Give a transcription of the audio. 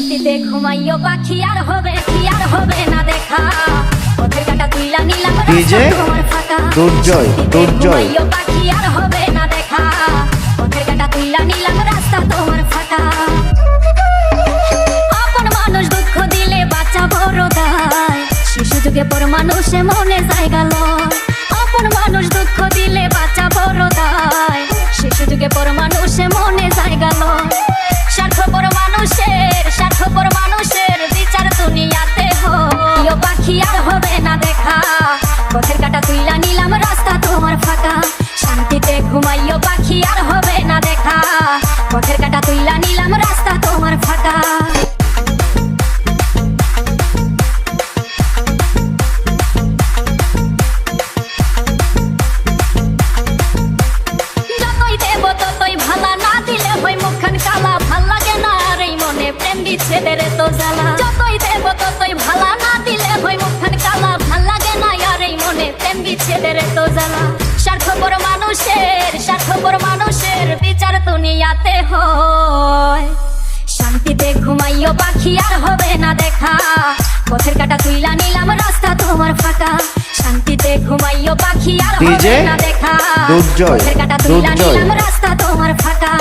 শান্তিতে ঘুমাইও পাখি আর হবে না দেখা পথের কাটা তুইলা নিলাম ডিজে তোমার ফাঁকা দুর্জয় ঘুমাইও পাখি আর হবে না দেখা পথের কাটা তুইলা নিলাম রাস্তা তোমার ফাঁকা আপন মানুষ দুঃখ দিলে বাচ্চা বড় দায় শিশু যুগে পর মানুষে মনে জায়গা লয় আপন মানুষ দুঃখ দিলে বাচ্চা বড় দায় শিশু যুগে পর মানুষে মনে জায়গা লয় স্বার্থপর মানুষের বিচার দুনিয়াতে হয় পাখি আর হবে না দেখা পথের কাটা তুইলা নিলাম রাস্তা তোমার ফাঁকা শান্তিতে ঘুমাইও পাখি আর হবে না দেখা পথের কাটা তুইলা নিলাম রাস্তা তোমার ফাঁকা যতই দেব ততই ভালা না দিলে হয় মুখখান কালা ভাল লাগে না আর এই মনে প্রেম বিচ্ছেদের তো জ্বালা যতই দেব ততই ভালা না দিলে হয় মুখখান কালা ভাল লাগে না আর এই মনে প্রেম বিচ্ছেদের তো জ্বালা স্বার্থপর মানুষের বিচার দুনিয়াতে হয় শান্তিতে ঘুমাইও পাখি আর হবে না দেখা পথের কাটা তুইলা নিলাম রাস্তা তোমার ফাঁকা শান্তিতে ঘুমাইও পাখি আর হবে না দেখা দুর্জয় পথের কাটা তুইলা নিলাম রাস্তা তোমার ফাঁকা